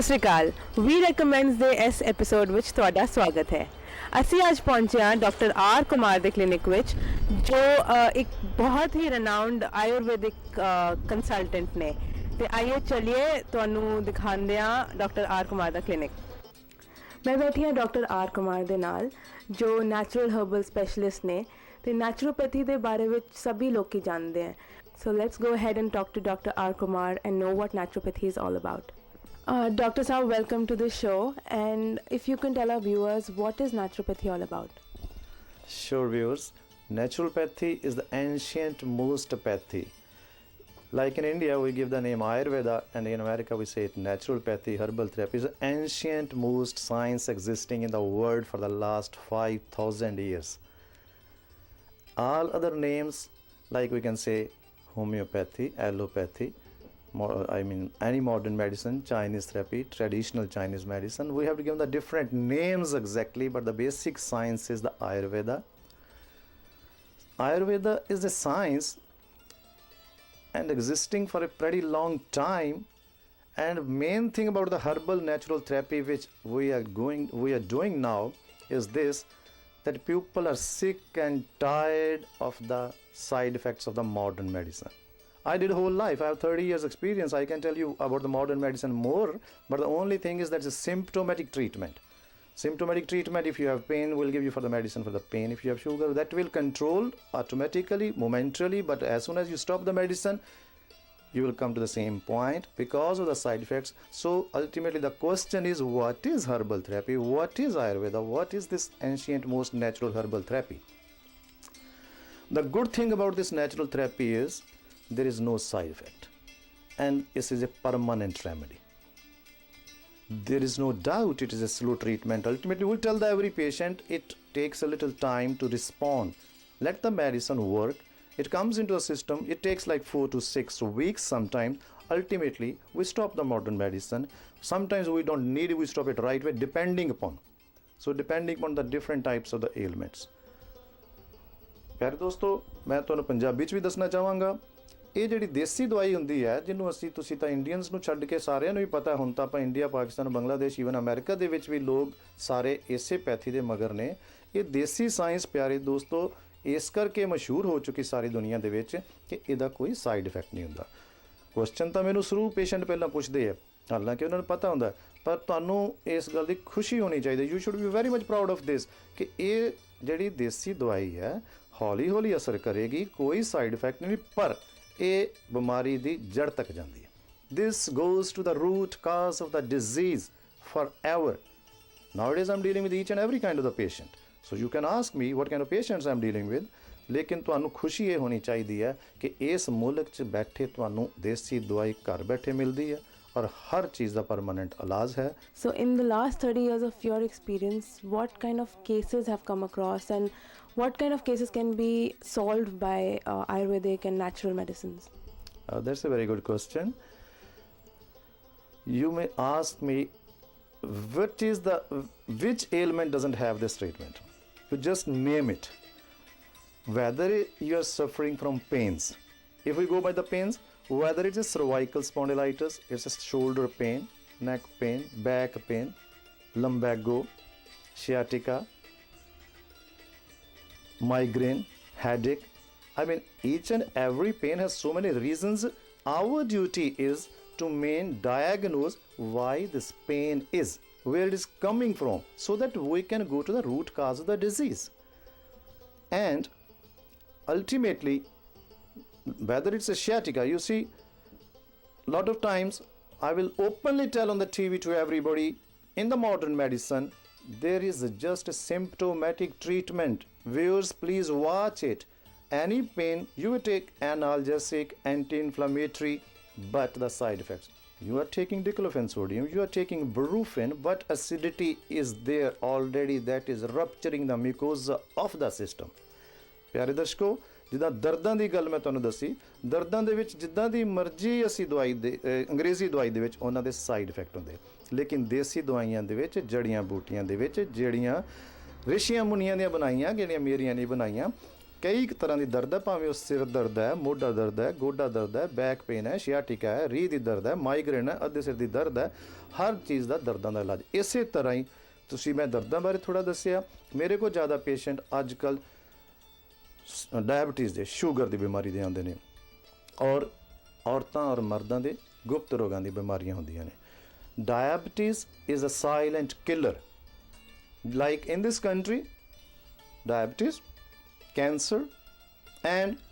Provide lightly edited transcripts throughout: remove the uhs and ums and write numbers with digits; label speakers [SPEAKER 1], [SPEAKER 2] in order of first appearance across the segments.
[SPEAKER 1] ਸਤਿ ਸ਼੍ਰੀ ਅਕਾਲ। ਵੀ ਰეკਮੈਂਡਸ ਦੇ ਇਸ ਐਪੀਸੋਡ ਵਿੱਚ ਤੁਹਾਡਾ ਸਵਾਗਤ ਹੈ। ਅਸੀਂ ਅੱਜ ਪਹੁੰਚੇ ਹਾਂ ਡਾਕਟਰ ਆਰ ਕੁਮਾਰ ਦੇ ਕਲੀਨਿਕ ਵਿੱਚ, ਜੋ ਇੱਕ ਬਹੁਤ ਹੀ ਰਨਾਊਂਡ ਆਯੁਰਵੈਦਿਕ ਕੰਸਲਟੈਂਟ ਨੇ। ਤੇ ਆइए चलिए ਤੁਹਾਨੂੰ ਦਿਖਾਉਂਦੇ ਹਾਂ ਡਾਕਟਰ ਆਰ ਕੁਮਾਰ ਦਾ ਕਲੀਨਿਕ। ਮੈਂ ਬੈਠੀ ਹਾਂ ਡਾਕਟਰ ਆਰ ਕੁਮਾਰ ਦੇ ਨਾਲ, ਜੋ ਨੈਚੁਰਲ ਹਰਬਲ ਸਪੈਸ਼ਲਿਸਟ ਨੇ ਤੇ ਨੈਚੁਰੋਪੈਥੀ ਦੇ ਬਾਰੇ ਵਿੱਚ ਸਭੀ ਲੋਕੀ ਜਾਣਦੇ हैं। So let's go ahead and talk to Dr. R. Kumar and know what naturopathy is all about. Dr. Saab, welcome to the show. And if you can tell our viewers, what is naturopathy all about?
[SPEAKER 2] Sure, viewers. Naturopathy is the ancient most pathy. Like in India, we give the name Ayurveda, and in America, we say it naturopathy, herbal therapy is the ancient most science existing in the world for the last 5,000 years. All other names, like we can say homeopathy, allopathy, any modern medicine, Chinese therapy, traditional Chinese medicine, we have to give them the different names exactly, but the basic science is the Ayurveda. Ayurveda is a science and existing for a pretty long time, and main thing about the herbal natural therapy which we are doing now is this, that people are sick and tired of the side effects of the modern medicine. I did a whole life. I have 30 years experience. I can tell you about the modern medicine more, but the only thing is that it's a symptomatic treatment. Symptomatic treatment, if you have pain, we'll give you for the medicine for the pain. If you have sugar, that will control automatically, momentarily, but as soon as you stop the medicine, you will come to the same point because of the side effects. So ultimately the question is, what is herbal therapy? What is Ayurveda? What is this ancient most natural herbal therapy? The good thing about this natural therapy is there is no side effect, and this is a permanent remedy. There is no doubt it is a slow treatment. Ultimately we'll tell every patient it takes a little time to respond. Let the medicine work. It comes into a system, it takes like 4 to 6 weeks sometimes. Ultimately we stop the modern medicine. Sometimes we don't need it, we stop it right away, depending upon the different types of the ailments. ਪਿਆਰੇ ਦੋਸਤੋ, ਮੈਂ ਤੁਹਾਨੂੰ ਪੰਜਾਬੀ 'ਚ ਵੀ ਦੱਸਣਾ ਚਾਹਾਂਗਾ, ਇਹ ਜਿਹੜੀ ਦੇਸੀ ਦਵਾਈ ਹੁੰਦੀ ਹੈ, ਜਿਹਨੂੰ ਤੁਸੀਂ ਤਾਂ ਇੰਡੀਅਨਸ ਨੂੰ ਛੱਡ ਕੇ ਸਾਰਿਆਂ ਨੂੰ ਹੀ ਪਤਾ, ਹੁਣ ਤਾਂ ਆਪਾਂ India, Pakistan, Bangladesh, even America ਦੇ ਵਿੱਚ ਵੀ ਲੋਕ ਸਾਰੇ ਇਸੇ ਪੈਥੀ ਦੇ ਮਗਰ ਨੇ। ਇਹ ਦੇਸੀ ਸਾਇੰਸ ਪਿਆਰੇ ਦੋਸਤੋ ਇਸ ਕਰਕੇ ਮਸ਼ਹੂਰ ਹੋ ਚੁੱਕੀ ਸਾਰੀ ਦੁਨੀਆ ਦੇ ਵਿੱਚ ਕਿ ਇਹਦਾ ਕੋਈ ਸਾਈਡ ਇਫੈਕਟ ਨਹੀਂ ਹੁੰਦਾ। ਕੁਐਸਚਨ ਤਾਂ ਮੈਨੂੰ ਸ਼ੁਰੂ ਪੇਸ਼ੈਂਟ ਪਹਿਲਾਂ ਪੁੱਛਦੇ ਆ, ਹਾਲਾਂਕਿ ਉਹਨਾਂ ਨੂੰ ਪਤਾ ਹੁੰਦਾ, ਪਰ ਤੁਹਾਨੂੰ ਇਸ ਗੱਲ ਦੀ ਖੁਸ਼ੀ ਹੋਣੀ ਚਾਹੀਦੀ, you should be very much proud of this, ਕਿ ਇਹ ਜਿਹੜੀ ਦੇਸੀ ਦਵਾਈ ਹੈ ਹੌਲੀ ਹੌਲੀ ਅਸਰ ਕਰੇਗੀ, ਕੋਈ ਸਾਈਡ ਇਫੈਕਟ ਨਹੀਂ, ਪਰ ਇਹ ਬਿਮਾਰੀ ਦੀ ਜੜ ਤੱਕ ਜਾਂਦੀ ਹੈ। This goes to the root cause of the disease forever. Nowadays I'm dealing with each and every kind of the patient, so you can ask me what kind of patients I'm dealing with, ਲੇਕਿਨ ਤੁਹਾਨੂੰ ਖੁਸ਼ੀ ਇਹ ਹੋਣੀ ਚਾਹੀਦੀ ਹੈ ਕਿ ਇਸ ਮੁਲਕ 'ਚ ਬੈਠੇ ਤੁਹਾਨੂੰ ਦੇਸੀ ਦਵਾਈ ਘਰ ਬੈਠੇ ਮਿਲਦੀ ਹੈ ਔਰ ਹਰ ਚੀਜ਼ ਦਾ ਪਰਮਾਨੈਂਟ ਇਲਾਜ ਹੈ।
[SPEAKER 1] So in the last 30 years of your experience, what kind of cases have come across, and what kind of cases can be solved by Ayurvedic and natural medicines?
[SPEAKER 2] That's a very good question. You may ask me, which ailment doesn't have this treatment? You just name it. Whether you are suffering from pains, if we go by the pains, whether it is cervical spondylitis, it's a shoulder pain, neck pain, back pain, lumbago, sciatica, migraine, headache, I mean each and every pain has so many reasons. Our duty is to diagnose why this pain is, where it is coming from, so that we can go to the root cause of the disease. And ultimately, whether it's a sciatica, you see, lot of times I will openly tell on the TV to everybody, in the modern medicine there is just a symptomatic treatment. Viewers, please watch it. Any pain, you will take analgesic, anti-inflammatory, but the side effects, you are taking diclofenac sodium, you are taking brufen, but acidity is there already, that is rupturing the mucosa of the system. ਪਿਆਰੇ ਦਰਸ਼ਕੋ, ਜਿੱਦਾਂ ਦਰਦਾਂ ਦੀ ਗੱਲ ਮੈਂ ਤੁਹਾਨੂੰ ਦੱਸੀ, ਦਰਦਾਂ ਦੇ ਵਿੱਚ ਜਿੱਦਾਂ ਦੀ ਮਰਜ਼ੀ ਅਸੀਂ ਦਵਾਈ ਦੇ ਅੰਗਰੇਜ਼ੀ ਦਵਾਈ ਦੇ ਵਿੱਚ ਉਹਨਾਂ ਦੇ ਸਾਈਡ ਇਫੈਕਟ ਹੁੰਦੇ, ਲੇਕਿਨ ਦੇਸੀ ਦਵਾਈਆਂ ਦੇ ਵਿੱਚ, ਜੜੀਆਂ ਬੂਟੀਆਂ ਦੇ ਵਿੱਚ, ਜਿਹੜੀਆਂ ਰਿਸ਼ੀਆਂ ਮੁਨੀਆਂ ਦੀਆਂ ਬਣਾਈਆਂ, ਜਿਹੜੀਆਂ ਮੇਰੀਆਂ ਨਹੀਂ ਬਣਾਈਆਂ, ਕਈ ਤਰ੍ਹਾਂ ਦੀ ਦਰਦ ਹੈ, ਭਾਵੇਂ ਉਹ ਸਿਰ ਦਰਦ ਹੈ, ਮੋਢਾ ਦਰਦ ਹੈ, ਗੋਡਾ ਦਰਦ ਹੈ, ਬੈਕ ਪੇਨ ਹੈ, ਸ਼ਿਆਟਿਕਾ ਹੈ, ਰੀਹ ਦੀ ਦਰਦ ਹੈ, ਮਾਈਗ੍ਰੇਨ ਹੈ, ਅੱਧੇ ਸਿਰ ਦੀ ਦਰਦ ਹੈ, ਹਰ ਚੀਜ਼ ਦਾ ਦਰਦਾਂ ਦਾ ਇਲਾਜ। ਇਸੇ ਤਰ੍ਹਾਂ ਹੀ ਤੁਸੀਂ ਮੈਂ ਦਰਦਾਂ ਬਾਰੇ ਥੋੜ੍ਹਾ ਦੱਸਿਆ, ਮੇਰੇ ਕੋਲ ਜ਼ਿਆਦਾ ਪੇਸ਼ੈਂਟ ਅੱਜ ਕੱਲ੍ਹ ਡਾਇਬਟੀਜ਼ ਦੇ, ਸ਼ੂਗਰ ਦੀ ਬਿਮਾਰੀ ਦੇ ਆਉਂਦੇ ਨੇ, ਔਰ ਔਰਤਾਂ ਔਰ ਮਰਦਾਂ ਦੇ ਗੁਪਤ ਰੋਗਾਂ ਦੀ ਬਿਮਾਰੀਆਂ ਹੁੰਦੀਆਂ ਨੇ। Diabetes is a silent killer. Like in this country, diabetes, cancer, and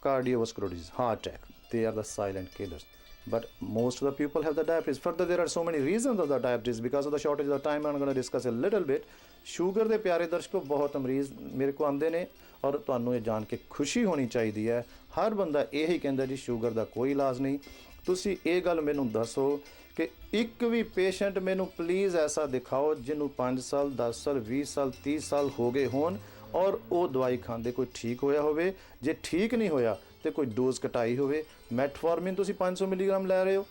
[SPEAKER 2] cardiovascular disease, heart attack, they are the silent killers. But most of the people have the diabetes. Further, there are so many reasons of the diabetes. Because of the shortage of time, I'm going to discuss a little bit. Sugar ਦੇ ਪਿਆਰੇ ਦਰਸ਼ਕੋ, ਬਹੁਤ ਮਰੀਜ਼ ਮੇਰੇ ਕੋਲ ਆਉਂਦੇ ਨੇ, ਔਰ ਤੁਹਾਨੂੰ ਇਹ ਜਾਣ ਕੇ ਖੁਸ਼ੀ ਹੋਣੀ ਚਾਹੀਦੀ ਹੈ, ਹਰ ਬੰਦਾ ਇਹੀ ਕਹਿੰਦਾ ਜੀ ਸ਼ੂਗਰ ਦਾ ਕੋਈ ਇਲਾਜ ਨਹੀਂ। ਤੁਸੀਂ ਇਹ ਗੱਲ ਮੈਨੂੰ ਦੱਸੋ ਕਿ ਇੱਕ ਵੀ ਪੇਸ਼ੈਂਟ ਮੈਨੂੰ ਪਲੀਜ਼ ਐਸਾ ਦਿਖਾਓ ਜਿਹਨੂੰ 5 ਸਾਲ 10 ਸਾਲ 20 ਸਾਲ 30 ਸਾਲ ਹੋ ਗਏ ਹੋਣ ਔਰ ਉਹ ਦਵਾਈ ਖਾਂਦੇ ਕੋਈ ਠੀਕ ਹੋਇਆ ਹੋਵੇ। ਜੇ ਠੀਕ ਨਹੀਂ ਹੋਇਆ ਤੇ ਕੋਈ ਡੋਜ਼ ਘਟਾਈ ਹੋਵੇ। ਮੈਟਫੋਰਮਿਨ ਤੁਸੀਂ 500 ਮਿਲੀਗ੍ਰਾਮ ਲੈ ਰਹੇ ਹੋ,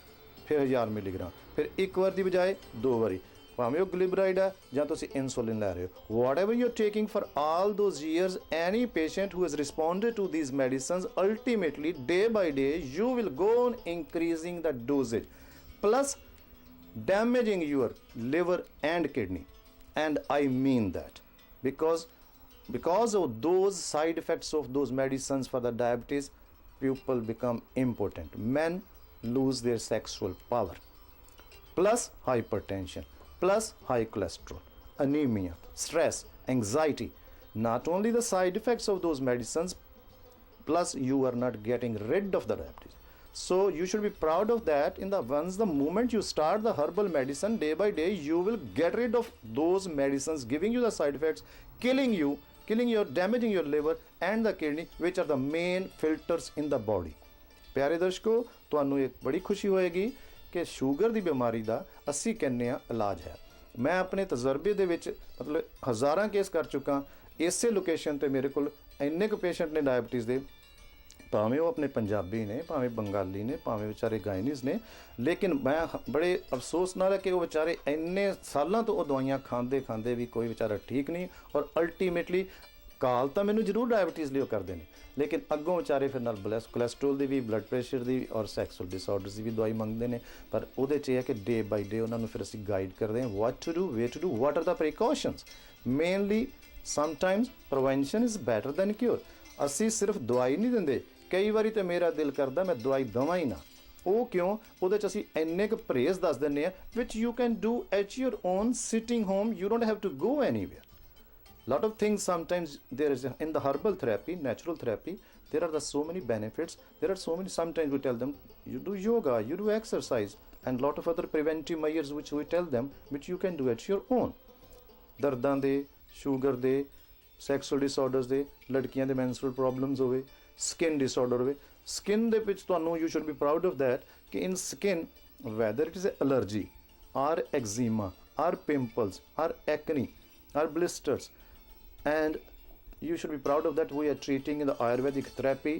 [SPEAKER 2] ਫਿਰ 1000 ਮਿਲੀਗ੍ਰਾਮ, ਫਿਰ ਇੱਕ ਵਾਰ ਦੀ ਬਜਾਏ 2 ਵਾਰੀ, ਭਾਵੇਂ ਉਹ ਗਲਿਬਰਾਈਡ ਹੈ ਜਾਂ ਤੁਸੀਂ ਇਨਸੂਲਿਨ ਲੈ ਰਹੇ ਹੋ। Whatever you are taking for all those years, any patient who has responded to these medicines, ultimately day by day you will go on increasing the dosage, plus damaging your liver and kidney. And I mean that because of those side effects of those medicines for the diabetes, people become impotent, men lose their sexual power, plus hypertension, plus high cholesterol, anemia, stress, anxiety. Not only the side effects of those medicines, plus you are not getting rid of the diabetes. So you should be proud of that. The moment you start the herbal medicine, day by day you will get rid of those medicines giving you the side effects, killing damaging your liver and the kidney, which are the main filters in the body. ਪਿਆਰੇ ਦਰਸ਼ਕੋ, ਤੁਹਾਨੂੰ ਇੱਕ ਬੜੀ ਖੁਸ਼ੀ ਹੋਏਗੀ ਕਿ sugar ਦੀ ਬਿਮਾਰੀ ਦਾ ਅਸੀਂ ਕਹਿੰਦੇ ਹਾਂ ਇਲਾਜ ਹੈ। ਮੈਂ ਆਪਣੇ ਤਜਰਬੇ ਦੇ ਵਿੱਚ ਮਤਲਬ ਹਜ਼ਾਰਾਂ ਕੇਸ ਕਰ ਚੁੱਕਾ। ਇਸੇ ਲੋਕੇਸ਼ਨ ਤੇ ਮੇਰੇ ਕੋਲ ਇੰਨੇ ਕੁ ਪੇਸ਼ੈਂਟ ਨੇ ਡਾਇਬਟੀਜ਼ ਦੇ, ਭਾਵੇਂ ਉਹ ਆਪਣੇ ਪੰਜਾਬੀ ਨੇ, ਭਾਵੇਂ ਬੰਗਾਲੀ ਨੇ, ਭਾਵੇਂ ਵਿਚਾਰੇ ਗਾਇਨੀਜ਼ ਨੇ, ਲੇਕਿਨ ਮੈਂ ਬੜੇ ਅਫਸੋਸ ਨਾਲ ਹੈ ਕਿ ਉਹ ਵਿਚਾਰੇ ਇੰਨੇ ਸਾਲਾਂ ਤੋਂ ਉਹ ਦਵਾਈਆਂ ਖਾਂਦੇ ਵੀ ਕੋਈ ਵਿਚਾਰਾ ਠੀਕ ਨਹੀਂ, ਔਰ ਅਲਟੀਮੇਟਲੀ ਕਾਲ ਤਾਂ ਮੈਨੂੰ ਜ਼ਰੂਰ ਡਾਇਬਟੀਜ਼ ਲਈ ਉਹ ਕਰਦੇ ਨੇ, ਲੇਕਿਨ ਅੱਗੋਂ ਵਿਚਾਰੇ ਫਿਰ ਨਾਲ ਕੋਲੈਸਟਰੋਲ ਦੀ ਵੀ, ਬਲੱਡ ਪ੍ਰੈਸ਼ਰ ਦੀ ਔਰ ਸੈਕਸੁਅਲ ਡਿਸਆਰਡਰਸ ਦੀ ਵੀ ਦਵਾਈ ਮੰਗਦੇ ਨੇ। ਪਰ ਉਹਦੇ 'ਚ ਇਹ ਹੈ ਕਿ ਡੇ ਬਾਈ ਡੇ ਉਹਨਾਂ ਨੂੰ ਫਿਰ ਅਸੀਂ ਗਾਈਡ ਕਰਦੇ ਹਾਂ, what to do, way to do, what are the precautions. Mainly sometimes prevention is better than cure. ਅਸੀਂ ਸਿਰਫ ਦਵਾਈ ਨਹੀਂ ਦਿੰਦੇ, ਕਈ ਵਾਰੀ ਤਾਂ ਮੇਰਾ ਦਿਲ ਕਰਦਾ ਮੈਂ ਦਵਾਈ ਦਵਾਂ ਹੀ ਨਾ। ਉਹ ਕਿਉਂ? ਉਹਦੇ 'ਚ ਅਸੀਂ ਇੰਨੇ ਕੁ ਪਰਹੇਜ਼ ਦੱਸ ਦਿੰਦੇ ਹਾਂ which you can do at your own sitting home, you don't have to go anywhere. Lot of things sometimes there is in the herbal therapy, natural therapy, there are so many benefits, there are so many, sometimes we tell them you do yoga, you do exercise, and lot of other preventive measures which we tell them which you can do at your own. ਦਰਦਾਂ ਦੇ, sugar ਦੇ, sexual disorders ਦੇ, ਲੜਕੀਆਂ ਦੇ menstrual problems ਹੋਵੇ, skin disorder ਹੋਵੇ, skin ਦੇ ਵਿੱਚ ਤੁਹਾਨੂੰ you should be proud of that ਕਿ in skin, whether it is allergy or eczema or pimples or acne or blisters, and you should be proud of that, we are treating in the Ayurvedic therapy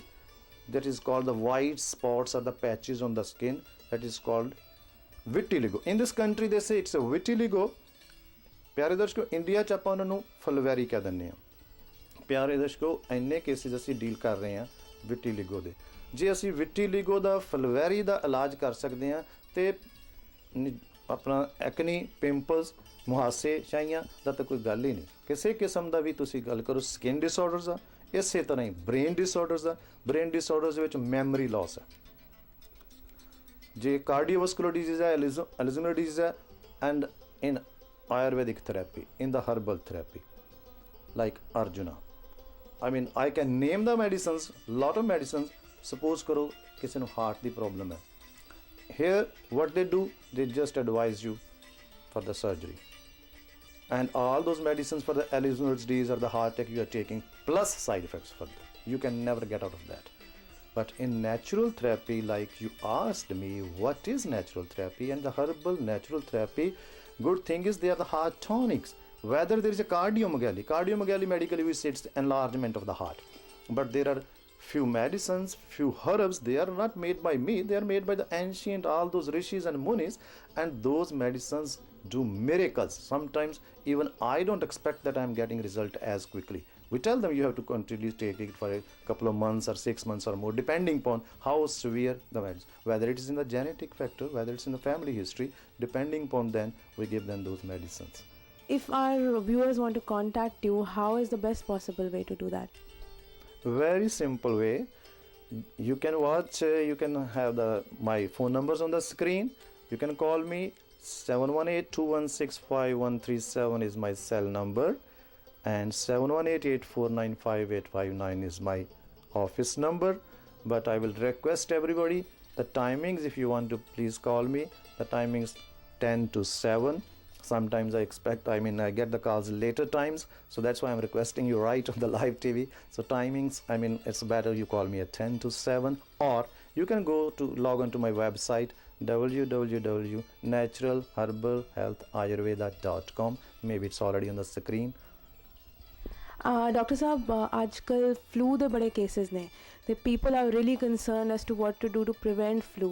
[SPEAKER 2] that is called the white spots or the patches on the skin, that is called vitiligo. In this country they say it's a vitiligo. ਪਿਆਰੇ ਦਰਸ਼ਕੋ, India 'ਚ ਆਪਾਂ ਉਹਨਾਂ ਨੂੰ ਫਲਵੈਰੀ ਕਹਿ ਦਿੰਦੇ ਹਾਂ। ਪਿਆਰੇ ਦਰਸ਼ਕੋ, ਇੰਨੇ ਕੇਸਿਸ ਅਸੀਂ ਡੀਲ ਕਰ ਰਹੇ ਹਾਂ ਵਿਟੀਲਿਗੋ ਦੇ। ਜੇ ਅਸੀਂ ਵਿਟੀਲਿਗੋ ਦਾ, ਫਲਵੈਰੀ ਦਾ ਇਲਾਜ ਕਰ ਸਕਦੇ ਹਾਂ ਤੇ ਆਪਣਾ ਐਕਨੀ, ਪਿੰਪਲਸ, ਮੁਹਾਸੇ, ਛਾਈਆਂ ਦਾ ਤਾਂ ਕੋਈ ਗੱਲ ਹੀ ਨਹੀਂ। ਕਿਸੇ ਕਿਸਮ ਦਾ ਵੀ ਤੁਸੀਂ ਗੱਲ ਕਰੋ, ਸਕਿਨ ਡਿਸਆਰਡਰਸ ਆ, ਇਸੇ ਤਰ੍ਹਾਂ ਹੀ ਬ੍ਰੇਨ ਡਿਸਆਰਡਰਸ ਆ। ਬ੍ਰੇਨ ਡਿਸਆਰਡਰਸ ਦੇ ਵਿੱਚ ਮੈਮਰੀ ਲਾਸ ਹੈ। ਜੇ ਕਾਰਡੀਓਵੈਸਕੂਲਰ ਡਿਜ਼ੀਜ਼ ਹੈ, ਅਲਜ਼ਾਈਮਰ ਡਿਜ਼ੀਜ਼ ਹੈ, and in Ayurvedic therapy, in the herbal therapy, like Arjuna, I mean I can name the medicines, lot of medicines. Suppose karo kisi nu heart di problem hai, here what they do, they just advise you for the surgery, and all those medicines for the Alzheimer's disease or the heart attack you are taking, plus side effects for them, you can never get out of that. But in natural therapy, like you asked me what is natural therapy, and the herbal natural therapy, good thing is they are the heart tonics. Whether there is a cardiomegaly medically we say it's enlargement of the heart, but there are few medicines, few herbs, they are not made by me, they are made by the ancient, all those rishis and munis, and those medicines do miracles. Sometimes even I don't expect that I am getting result as quickly, We tell them you have to continually take it for a couple of months or 6 months or more, depending upon how severe the medicine, whether it is in the genetic factor, whether it's in the family history, depending upon then we give them those medicines.
[SPEAKER 1] If our viewers want to contact you, how is the best possible way to do that?
[SPEAKER 2] Very simple way. You can watch, you can have my phone numbers on the screen. You can call me. 718-216-5137 is my cell number, and 718-849-5859 is my office number. But I will request everybody, the timings, if you want to please call me, the timings 10 to 7. Sometimes I get the calls later times, so that's why I'm requesting you right on the live TV. So timings, it's better you call me at 10 to 7, or you can log on to my website www.naturalherbalhealthayurveda.com. Maybe it's already on the screen.
[SPEAKER 1] Doctor साहब आजकल flu ਦੇ ਬੜੇ cases ਨੇ ਤੇ people are really concerned as to what to do to prevent flu.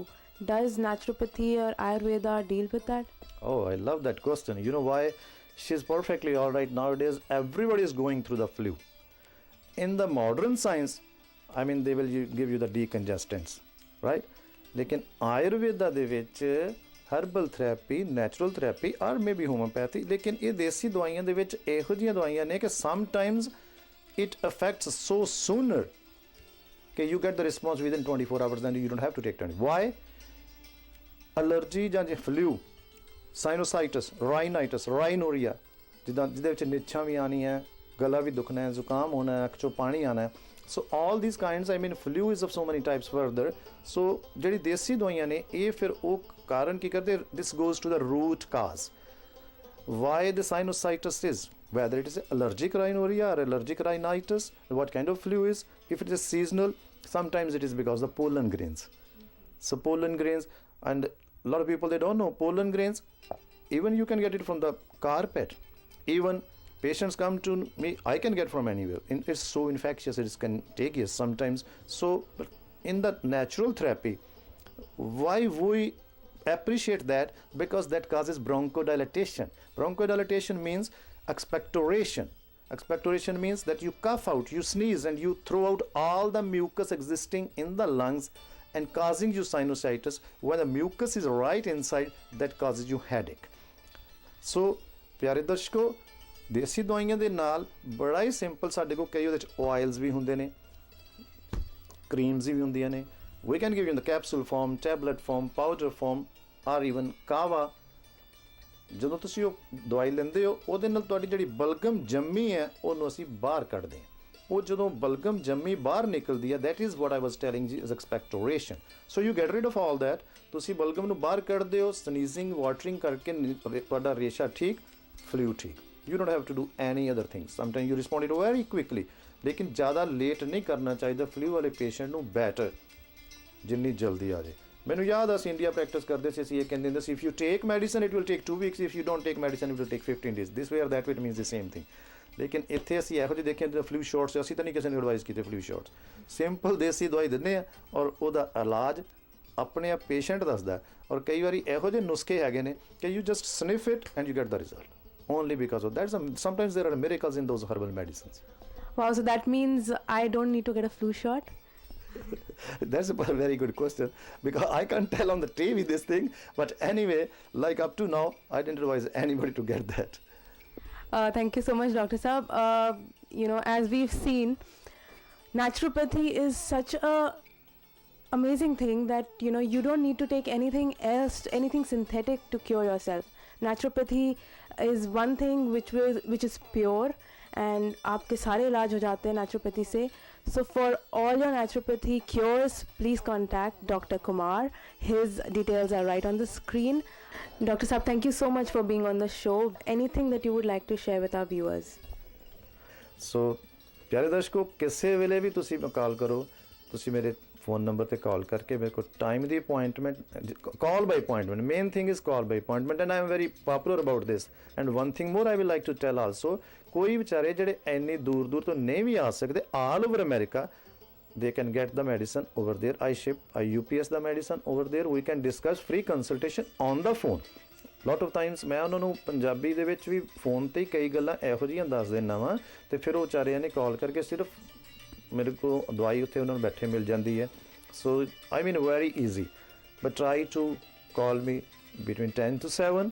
[SPEAKER 1] Does naturopathy or Ayurveda deal with that?
[SPEAKER 2] Oh, I love that question. You know why? She's perfectly all right. Nowadays everybody is going through the flu. In the modern science, they will give you the decongestants, right? लेकिन आयुर्वेदा ਦੇ ਵਿੱਚ herbal therapy, natural therapy ਔਰ maybe homeopathy, ਲੇਕਿਨ ਇਹ ਦੇਸੀ ਦਵਾਈਆਂ ਦੇ ਵਿੱਚ ਇਹੋ ਜਿਹੀਆਂ ਦਵਾਈਆਂ ਨੇ ਕਿ sometimes it affects so sooner that you get the response within 24 hours and you don't have to take 20. Why? Allergy ਜਾਂ ਜੇ ਫਲੂ, ਸਾਈਨੋਸਾਈਟਸ, ਰਾਈਨਾਈਟਸ, ਰਾਈਨੋਰੀਆ, ਜਿਹਦੇ ਵਿੱਚ ਨਿੱਛਾਂ ਵੀ ਆਉਣੀਆਂ, ਗਲਾ ਵੀ ਦੁਖਣਾ ਹੈ, ਜ਼ੁਕਾਮ ਹੋਣਾ ਹੈ, ਅੱਖ 'ਚੋਂ ਪਾਣੀ ਆਉਣਾ ਹੈ. So all these kinds, flu is of so many types further. So ਜਿਹੜੀ ਦੇਸੀ ਦਵਾਈਆਂ ਨੇ ਇਹ ਫਿਰ ਉਹ ਕਾਰਨ ਕੀ ਕਰਦੇ, this goes to the root cause. Why the sinusitis is, whether it is allergic rhinorrhea or allergic rhinitis, what kind of flu is. If it is seasonal, sometimes it is because of pollen grains. So pollen grains, and a lot of people, they don't know pollen grains, even you can get it from the carpet. Even patients come to me, I can get from anywhere. It's so infectious, it is contagious sometimes. So in the natural therapy, why we appreciate that? Because that causes bronchodilation. Bronchodilation means expectoration. Expectoration means that you cough out, you sneeze, and you throw out all the mucus existing in the lungs and causing you sinusitis. When the mucus is right inside, that causes you headache. So ਪਿਆਰੇ ਦਰਸ਼ਕੋ, ਦੇਸੀ ਦਵਾਈਆਂ ਦੇ ਨਾਲ ਬੜਾ ਹੀ simple, ਸਾਡੇ ਕੋਲ ਕਈ ਉਹਦੇ 'ਚ ਆਇਲਸ ਵੀ ਹੁੰਦੇ ਨੇ, ਕਰੀਮਸ ਵੀ ਹੁੰਦੀਆਂ ਨੇ. We can give you in the capsule form, tablet form, powder form, or even kahwa. ਜਦੋਂ ਤੁਸੀਂ ਉਹ ਦਵਾਈ ਲੈਂਦੇ ਹੋ, ਉਹਦੇ ਨਾਲ ਤੁਹਾਡੀ ਜਿਹੜੀ ਬਲਗਮ ਜੰਮੀ ਹੈ ਉਹਨੂੰ ਅਸੀਂ ਬਾਹਰ ਕੱਢਦੇ ਹਾਂ. ਉਹ ਜਦੋਂ ਬਲਗਮ ਜੰਮੀ ਬਾਹਰ ਨਿਕਲਦੀ ਹੈ, that is what I was telling you, is expectoration. So you get rid of all that. ਤੁਸੀਂ ਬਲਗਮ ਨੂੰ ਬਾਹਰ ਕੱਢਦੇ ਹੋ, ਸਨੀਜ਼ਿੰਗ, ਵਾਟਰਿੰਗ ਕਰਕੇ ਤੁਹਾਡਾ ਰੇਸ਼ਾ ਠੀਕ, ਫਲੂ ਠੀਕ. You don't have to do any other things. Sometimes you respond it very quickly. लेकिन ज़्यादा लेट नहीं करना चाहिए फ्लू वाले पेशेंट ਨੂੰ better ਜਿੰਨੀ ਜਲਦੀ ਆ ਜਾਏ. ਮੈਨੂੰ ਯਾਦ ਆ ਅਸੀਂ ਇੰਡੀਆ ਪ੍ਰੈਕਟਿਸ ਕਰਦੇ ਸੀ, ਅਸੀਂ ਇਹ ਕਹਿੰਦੇ ਹੁੰਦੇ ਸੀ, if you take medicine it will take 2 weeks, if you don't take medicine it will take 15 days. This way or that way it means the same thing. ਲੇਕਿਨ ਇੱਥੇ ਅਸੀਂ ਇਹੋ ਜਿਹੇ ਦੇਖੇ ਜਿਹੜੇ ਫਲੂ ਸ਼ਾਟਸ, ਅਸੀਂ ਤਾਂ ਨਹੀਂ ਕਿਸੇ ਨੂੰ ਐਡਵਾਈਸ ਕੀਤੇ ਫਲੂ ਸ਼ਾਟਸ. ਸਿੰਪਲ ਦੇਸੀ ਦਵਾਈ ਦਿੰਦੇ ਆ ਔਰ ਉਹਦਾ ਇਲਾਜ ਆਪਣੇ ਆਪ ਪੇਸ਼ੈਂਟ ਦੱਸਦਾ. ਔਰ ਕਈ ਵਾਰੀ ਇਹੋ ਜਿਹੇ ਨੁਸਖੇ ਹੈਗੇ ਨੇ ਕਿ you just sniff it and you get the result. Only because of that. Sometimes there are miracles in those herbal medicines.
[SPEAKER 1] Wow, so that means I don't need to get a flu shot?
[SPEAKER 2] That's a very good question, because I can't tell on the TV this thing, but anyway, like up to now, I didn't advise anybody to get that.
[SPEAKER 1] Thank you so much, Dr. Saab. As we've seen, naturopathy is such a amazing thing that you don't need to take anything else, anything synthetic to cure yourself. Naturopathy is one thing which is pure, and आपके सारे इलाज हो जाते हैं naturopathy से. So for all your naturopathy cures, please contact Dr. Kumar. His details are right on the screen. Dr. Saab, thank you so much for being on the show. Anything that you would like to share with our viewers?
[SPEAKER 2] So ਪਿਆਰੇ ਦਰਸ਼ਕੋ, ਕਿਸੇ ਵੇਲੇ ਵੀ ਤੁਸੀਂ ਕਾਲ ਕਰੋ, ਤੁਸੀਂ ਮੇਰੇ phone number पे call करके मेरे को टाइम दी appointment, call by appointment, main thing is call by appointment, and I am very popular about this. And one thing more I will like to tell also, कोई बेचारे ਜਿਹੜੇ ਇੰਨੀ ਦੂਰ ਦੂਰ ਤੋਂ ਨਹੀਂ ਵੀ ਆ ਸਕਦੇ, all over America they can get the medicine over there. I UPS the medicine over there. We can discuss free consultation on the phone. Lot of Times ਮੈਂ ਉਹਨਾਂ ਨੂੰ ਪੰਜਾਬੀ ਦੇ ਵਿੱਚ ਵੀ ਫੋਨ ਤੇ ਹੀ ਕਈ ਗੱਲਾਂ ਇਹੋ ਜਿਹੀਆਂ ਦੱਸ ਦਿੰਦਾ ਵਾਂ ਤੇ ਫਿਰ ਉਹ ਵਿਚਾਰਿਆਂ ਨੇ ਕਾਲ ਕਰਕੇ ਸਿਰਫ ਮੇਰੇ ਕੋਲ ਦਵਾਈ ਉੱਥੇ ਉਹਨਾਂ ਨੂੰ ਬੈਠੇ ਮਿਲ ਜਾਂਦੀ ਹੈ। So I mean very easy, but try to call me between 10 to 7